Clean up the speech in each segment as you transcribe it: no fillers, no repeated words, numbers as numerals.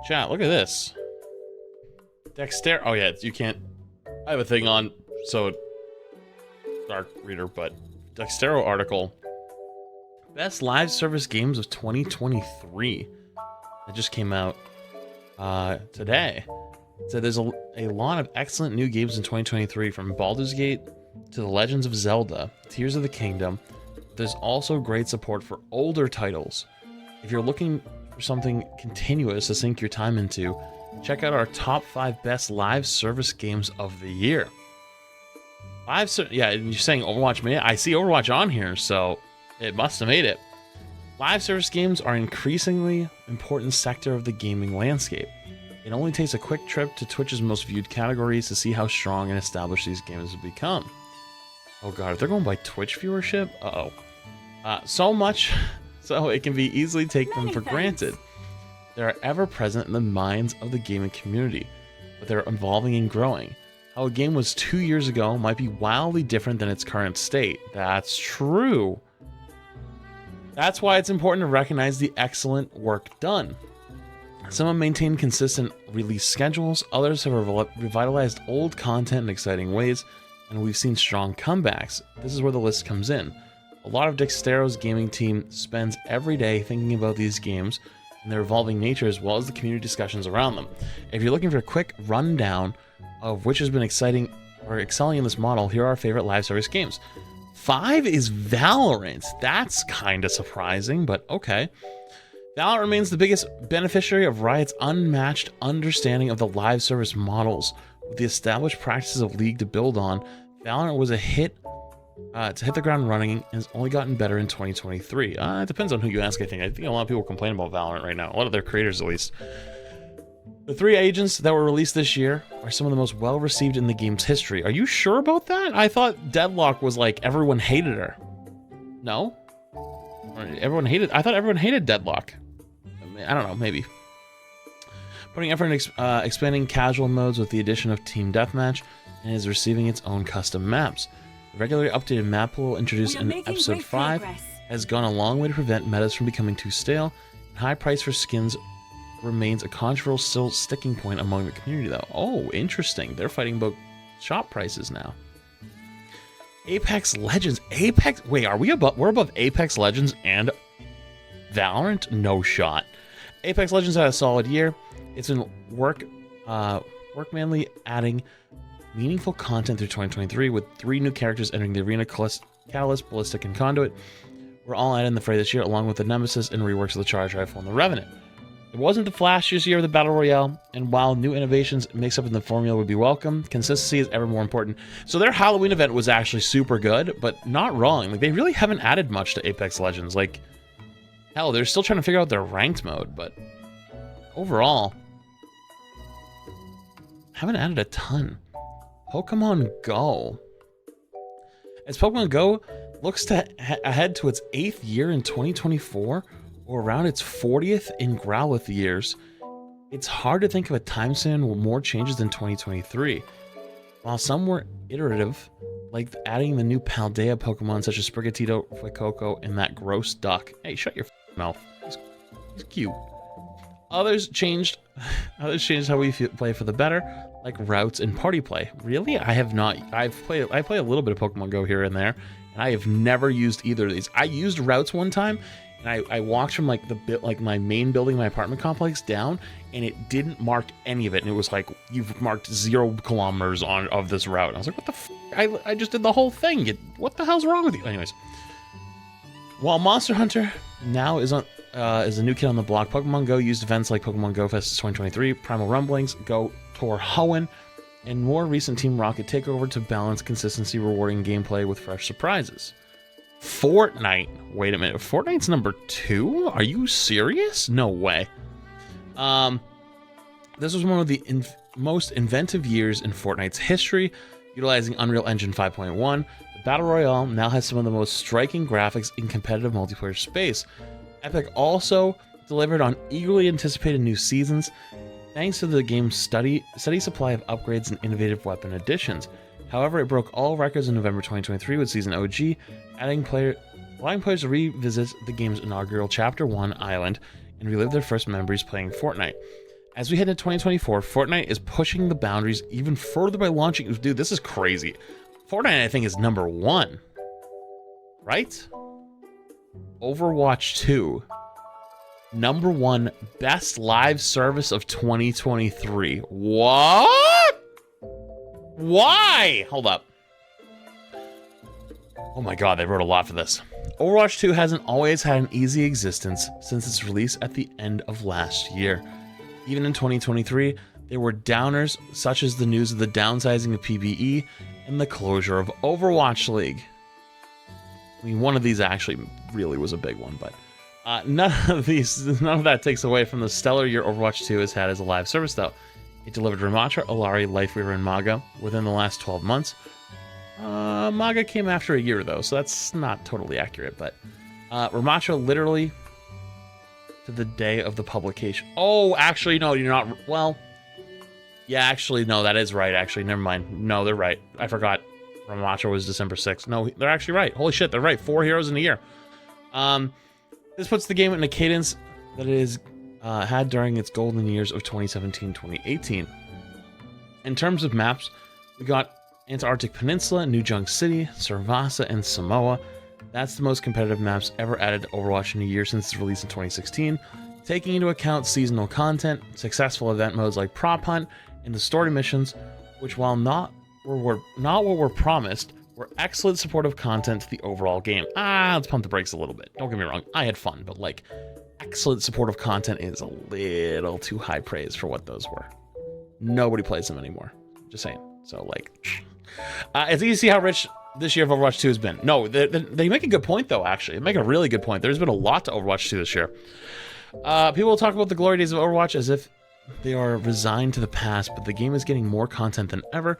Chat, look at this. Dexter. Oh yeah, you can't. I have a thing on, so dark reader, but Dextero article. Best live service games of 2023. That just came out today. So there's a lot of excellent new games in 2023, from Baldur's Gate to The Legends of Zelda, Tears of the Kingdom. There's also great support for older titles. If you're looking for something continuous to sink your time into, check out our top 5 best live service games of the year. Yeah, you're saying Overwatch made it? I see Overwatch on here, so it must have made it. Live service games are an increasingly important sector of the gaming landscape. It only takes a quick trip to Twitch's most viewed categories to see how strong and established these games have become. Oh god, if they're going by Twitch viewership? Uh-oh. So much so it can be easily taken for granted. They are ever present in the minds of the gaming community, but they're evolving and growing. How a game was 2 years ago might be wildly different than its current state. That's true. That's why it's important to recognize the excellent work done. Some have maintained consistent release schedules, others have revitalized old content in exciting ways, and we've seen strong comebacks. This is where the list comes in. A lot of Dextero's gaming team spends every day thinking about these games and their evolving nature, as well as the community discussions around them. If you're looking for a quick rundown of which has been exciting or excelling in this model, here are our favorite live service games. 5 is Valorant. That's kind of surprising, but okay. Valorant remains the biggest beneficiary of Riot's unmatched understanding of the live service models. With the established practices of League to build on, Valorant was a hit to hit the ground running and has only gotten better in 2023. It depends on who you ask, I think. I think a lot of people complain about Valorant right now, a lot of their creators at least. The 3 agents that were released this year are some of the most well-received in the game's history. Are you sure about that? I thought Deadlock was like everyone hated her. No? I thought everyone hated Deadlock. I don't know, maybe. Putting effort in expanding casual modes with the addition of Team Deathmatch, and is receiving its own custom maps. The regularly updated map pool introduced in Episode 5 has gone a long way to prevent metas from becoming too stale, and high price for skins remains a controversial sticking point among the community though. Oh, interesting. They're fighting about shop prices now. Apex Legends. Wait, we're above Apex Legends and Valorant? No shot. Apex Legends had a solid year. It's been workmanly adding meaningful content through 2023, with 3 new characters entering the arena: Catalyst, Ballistic, and Conduit. We're all added in the fray this year, along with the Nemesis and reworks of the Charge Rifle and the Revenant. It wasn't the flashiest year of the Battle Royale, and while new innovations mix up in the formula would be welcome, consistency is ever more important. So their Halloween event was actually super good, but not wrong. Like, they really haven't added much to Apex Legends. Like, hell, they're still trying to figure out their ranked mode, but overall, haven't added a ton. Pokemon Go. As Pokemon Go looks to ahead to its 8th year in 2024, or around its 40th in Growlithe years, it's hard to think of a time span with more changes than 2023. While some were iterative, like adding the new Paldea Pokemon such as Sprigatito, Fuecoco, and that gross duck. Hey, shut your mouth. He's cute. Others changed how we play for the better, like routes and party play. Really? I have not. I play a little bit of Pokemon Go here and there, and I have never used either of these. I used routes one time, and I walked from like my main building, my apartment complex, down, and it didn't mark any of it. And it was like, you've marked 0 kilometers of this route. And I was like, what the f? I just did the whole thing. What the hell's wrong with you? Anyways, while Monster Hunter now is a new kid on the block, Pokemon Go used events like Pokemon Go Fest 2023, Primal Rumblings, Go Tour Hoenn, and more recent Team Rocket takeover to balance consistency, rewarding gameplay with fresh surprises. Fortnite. Wait a minute. Fortnite's number 2? Are you serious? No way. This was one of the most inventive years in Fortnite's history, utilizing Unreal Engine 5.1. The Battle Royale now has some of the most striking graphics in competitive multiplayer space. Epic also delivered on eagerly anticipated new seasons, thanks to the game's steady supply of upgrades and innovative weapon additions. However, it broke all records in November 2023 with Season OG, allowing players to revisit the game's inaugural Chapter 1 island and relive their first memories playing Fortnite. As we head into 2024, Fortnite is pushing the boundaries even further by launching... Dude, this is crazy. Fortnite, I think, is #1. Right? Overwatch 2. #1 best live service of 2023. What? Why? Hold up. Oh my god, they wrote a lot for this. Overwatch 2 hasn't always had an easy existence since its release at the end of last year. Even in 2023, there were downers such as the news of the downsizing of PvE and the closure of Overwatch League. I mean, one of these actually really was a big one, but none of that takes away from the stellar year Overwatch 2 has had as a live service, though. It delivered Ramatra, Illari, Lifeweaver, and Maga within the last 12 months. Maga came after a year, though, so that's not totally accurate, but Ramatra literally to the day of the publication. Oh, actually, no, you're not. Well, yeah, actually, no, that is right, actually. Never mind. No, they're right. I forgot Ramatra was December 6th. No, they're actually right. Holy shit, they're right. 4 heroes in a year. This puts the game in a cadence that it is had during its golden years of 2017-2018. In terms of maps, we got Antarctic Peninsula, New Junk City, Servasa, and Samoa. That's the most competitive maps ever added to Overwatch in a year since its release in 2016. Taking into account seasonal content, successful event modes like Prop Hunt, and the story missions, which while not what were promised, were excellent supportive content to the overall game. Let's pump the brakes a little bit. Don't get me wrong, I had fun, but like, excellent supportive content is a little too high praise for what those were. Nobody plays them anymore. Just saying. So like, it's easy to see how rich this year of Overwatch 2 has been. No, they make a good point though, actually. They make a really good point. There's been a lot to Overwatch 2 this year. People will talk about the glory days of Overwatch as if they are resigned to the past, but the game is getting more content than ever.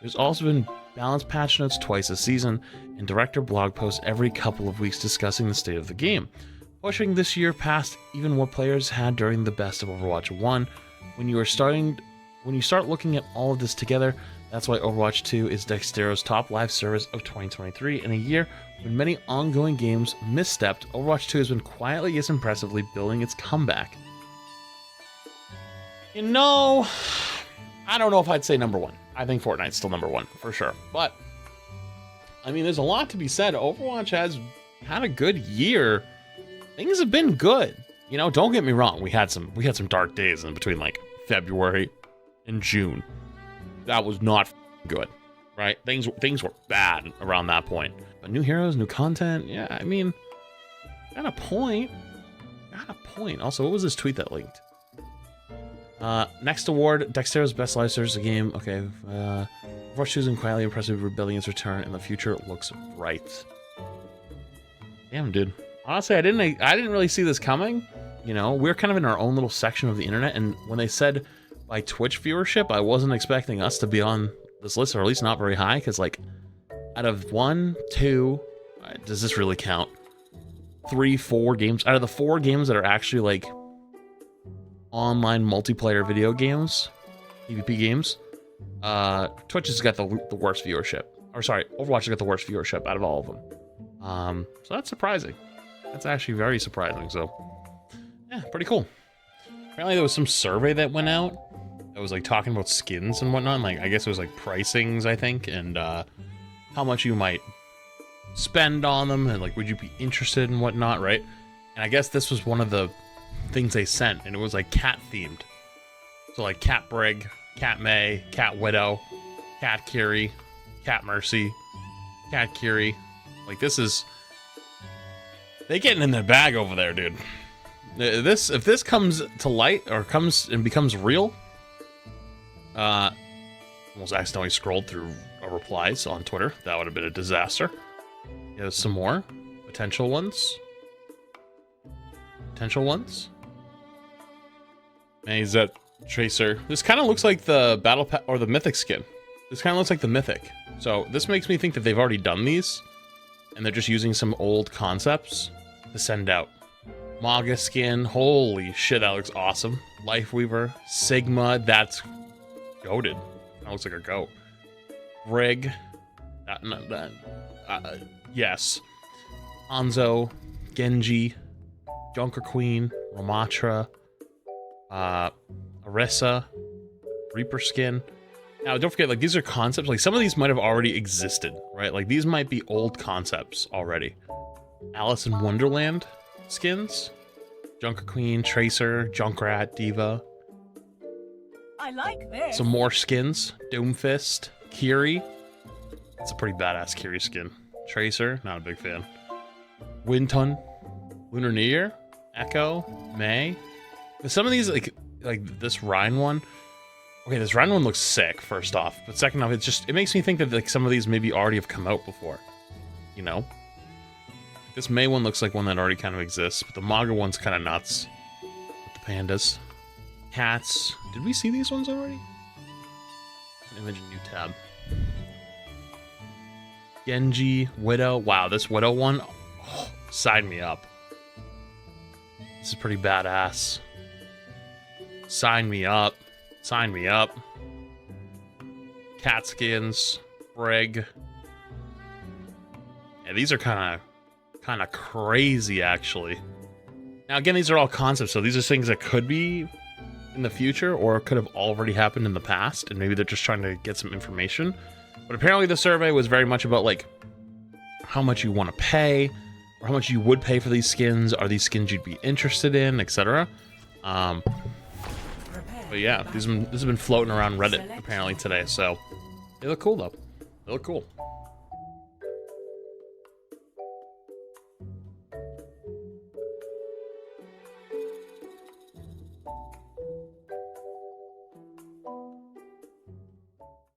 There's also been balanced patch notes twice a season, and director blog posts every couple of weeks discussing the state of the game, pushing this year past even what players had during the best of Overwatch 1. When you start looking at all of this together, that's why Overwatch 2 is Dextero's top live service of 2023. In a year when many ongoing games misstepped, Overwatch 2 has been quietly yet impressively building its comeback. You know, I don't know if I'd say #1. I think Fortnite's still #1 for sure. But I mean, there's a lot to be said. Overwatch has had a good year. Things have been good. You know, don't get me wrong. We had some dark days in between like February and June. That was not good, right? Things were bad around that point. But new heroes, new content. Yeah, I mean, got a point. Also, what was this tweet that linked? Next award, Dextero's best live service game. Okay, Overwatch 2 is quietly impressive, rebuilding its return, and the future looks bright. Damn, dude. Honestly, I didn't really see this coming. You know, we're kind of in our own little section of the internet, and when they said by Twitch viewership, I wasn't expecting us to be on this list, or at least not very high, because like, out of 1, 2, does this really count? 3, 4 games, out of the 4 games that are actually like online multiplayer video games, PvP games, Twitch has got the worst viewership. Or sorry, Overwatch has got the worst viewership out of all of them. So that's surprising. That's actually very surprising. So yeah, pretty cool. Apparently there was some survey that went out that was like talking about skins and whatnot. Like, I guess it was like pricings, I think, and how much you might spend on them, and like, would you be interested and whatnot, right? And I guess this was one of the things they sent, and it was like cat themed. So like Cat Brig, Cat May, Cat Widow, Cat Kiri, Cat Mercy, Cat Kiri. Like, this is, they getting in their bag over there, dude. If this comes to light, or comes and becomes real, almost accidentally scrolled through replies on Twitter. That would have been a disaster. There's some more potential ones. Man, is that Tracer? This kind of looks like the Battle Pass or the Mythic skin. This kind of looks like the Mythic. So this makes me think that they've already done these, and they're just using some old concepts to send out. Maga skin, holy shit, that looks awesome. Lifeweaver, Sigma, that's goated. That looks like a goat. Brig, yes. Hanzo, Genji, Junker Queen, Ramatra, Orisa, Reaper skin. Now, don't forget, like, these are concepts. Like, some of these might have already existed, right? Like, these might be old concepts already. Alice in Wonderland skins. Junker Queen, Tracer, Junkrat, Diva. I like this. Some more skins. Doomfist, Kiri. That's a pretty badass Kiri skin. Tracer, not a big fan. Wintun, Lunar New Year, Echo, May. But some of these, like this Rhine one. Okay, this Rhine one looks sick, first off. But second off, it makes me think that like some of these maybe already have come out before. You know? This May one looks like one that already kind of exists, but the Maga one's kind of nuts. With the pandas. Cats. Did we see these ones already? Image new tab. Genji, Widow. Wow, this Widow one. Oh, sign me up. This is pretty badass. Sign me up. Sign me up. Cat skins. Brig. Yeah, these are kind of crazy, actually. Now, again, these are all concepts, so these are things that could be in the future or could have already happened in the past, and maybe they're just trying to get some information. But apparently the survey was very much about, like, how much you want to pay, or how much you would pay for these skins. Are these skins you'd be interested in, etc.? But yeah, this has been floating around Reddit apparently today, so they look cool though. They look cool.